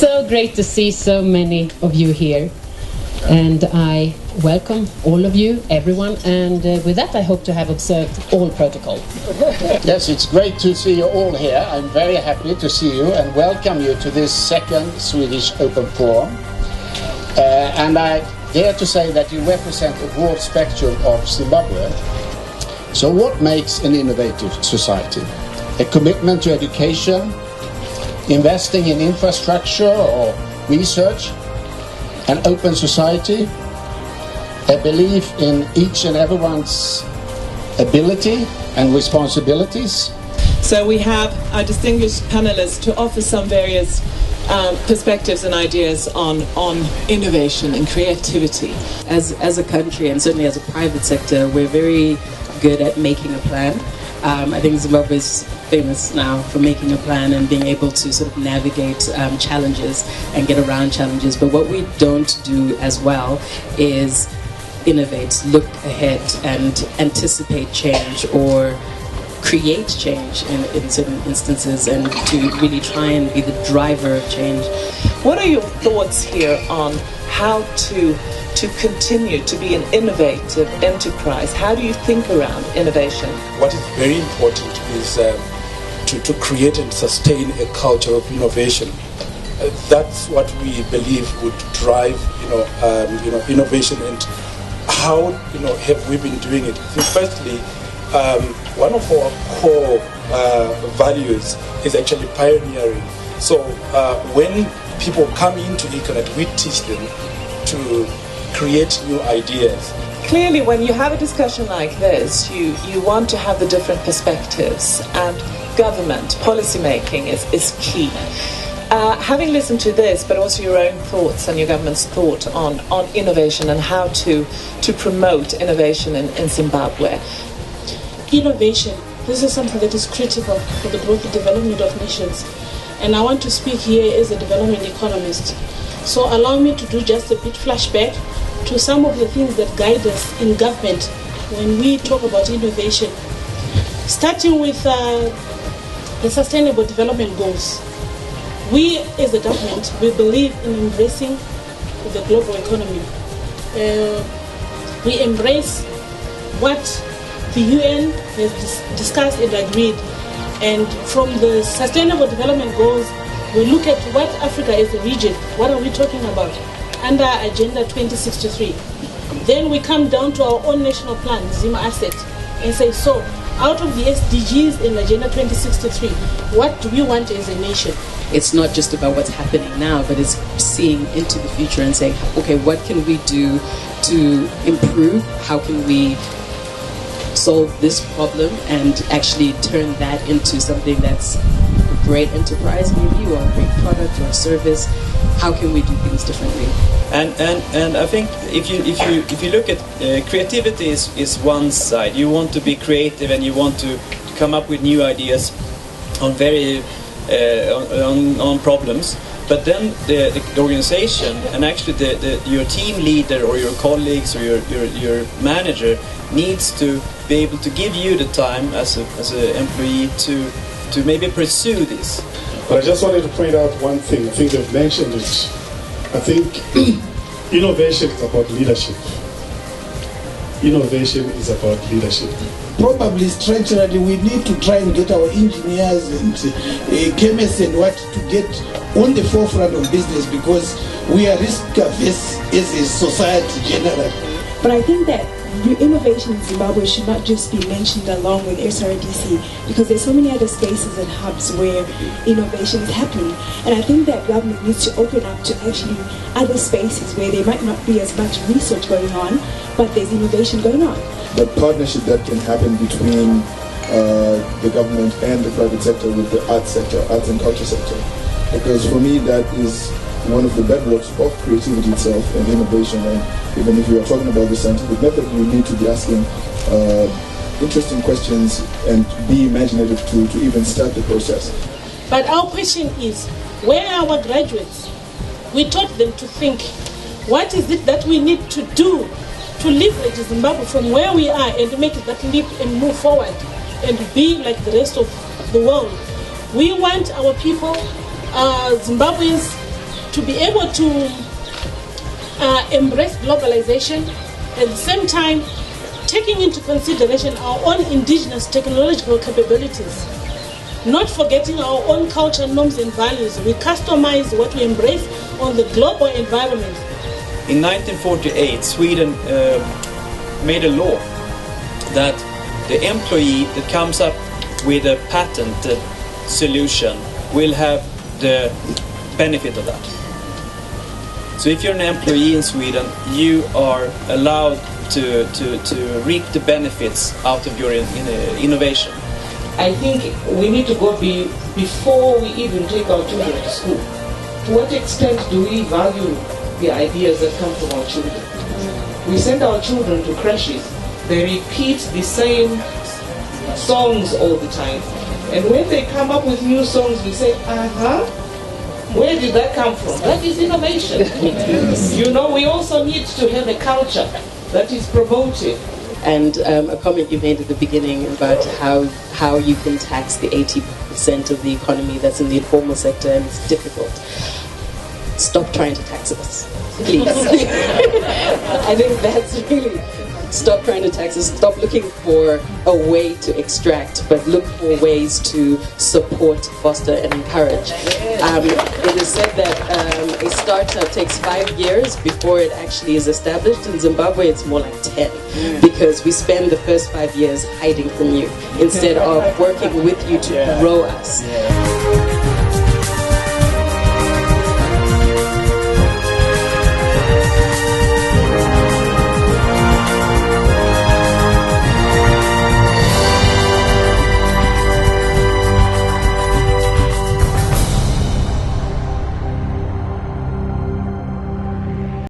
so great to see so many of you here. And I welcome all of you, everyone, and with that I hope to have observed all protocol. Yes, it's great to see you all here. I'm very happy to see you and welcome you to this second Swedish Open Forum. And I dare to say that you represent a broad spectrum of Zimbabwe. So what makes an innovative society? A commitment to education, investing in infrastructure or research, an open society, a belief in each and everyone's ability and responsibilities. So we have our distinguished panelists to offer some various perspectives and ideas on innovation and creativity. As a country and certainly as a private sector, we're very good at making a plan. I think Zimbabwe is famous now for making a plan and being able to sort of navigate challenges and get around challenges. But what we don't do as well is innovate, look ahead and anticipate change or create change in certain instances, and to really try and be the driver of change. What are your thoughts here on how to continue to be an innovative enterprise? How do you think around innovation? What is very important is to create and sustain a culture of innovation. That's what we believe would drive, innovation. And how, have we been doing it? Firstly, one of our core values is actually pioneering. So when people come into Econet, we teach them to create new ideas. Clearly, when you have a discussion like this, you want to have the different perspectives, and government policy making is key. Having listened to this, but also your own thoughts and your government's thought on innovation and how to promote innovation in Zimbabwe. Innovation, this is something that is critical for the growth and development of nations. And I want to speak here as a development economist. So allow me to do just a bit flashback to some of the things that guide us in government when we talk about innovation. Starting with the Sustainable Development Goals. We as a government, we believe in embracing the global economy. We embrace what the UN has discussed and agreed. And from the Sustainable Development Goals, we look at what Africa is a region. What are we talking about? Under Agenda 2063. Then we come down to our own national plan, Zima Asset, and say, so out of the SDGs in Agenda 2063, what do we want as a nation? It's not just about what's happening now, but it's seeing into the future and saying, okay, what can we do to improve? How can we solve this problem and actually turn that into something that's a great enterprise maybe, or a great product or a service? How can we do things differently? And I think if you look at creativity is one side. You want to be creative and you want to come up with new ideas on on problems. But then the organization and actually your team leader or your colleagues or your manager needs to be able to give you the time as an employee to maybe pursue this. But I just wanted to point out one thing. I think they've mentioned it. I think innovation is about leadership. Innovation is about leadership. Probably structurally we need to try and get our engineers and chemists and what to get on the forefront of business, because we are risk averse as a society generally. But I think that innovation in Zimbabwe should not just be mentioned along with SRDC, because there's so many other spaces and hubs where innovation is happening. And I think that government needs to open up to actually other spaces where there might not be as much research going on, but there's innovation going on. The partnership that can happen between the government and the private sector with the arts sector, arts and culture sector. Because for me that is one of the bedrocks of creativity itself and innovation. And even if you are talking about the scientific method, you need to be asking interesting questions and be imaginative to even start the process. But our question is, where are our graduates? We taught them to think, what is it that we need to do to leverage Zimbabwe from where we are and to make that leap and move forward and be like the rest of the world? We want our people, Zimbabweans, to be able to embrace globalization, at the same time taking into consideration our own indigenous technological capabilities, not forgetting our own culture, norms and values. We customize what we embrace on the global environment. In 1948, Sweden made a law that the employee that comes up with a patented solution will have the benefit of that. So if you're an employee in Sweden, you are allowed to reap the benefits out of your innovation. I think we need to go before we even take our children to school. To what extent do we value the ideas that come from our children? We send our children to crashes. They repeat the same songs all the time. And when they come up with new songs, we say, where did that come from? That is innovation. You know, we also need to have a culture that is promoted. And a comment you made at the beginning about how you can tax the 80% of the economy that's in the informal sector, and it's difficult. Stop trying to tax us, please. I think that's really... Stop trying to tax us. Stop looking for a way to extract, but look for ways to support, foster, and encourage. It is said that a startup takes 5 years before it actually is established. In Zimbabwe, it's more like 10, because we spend the first 5 years hiding from you instead of working with you to grow us.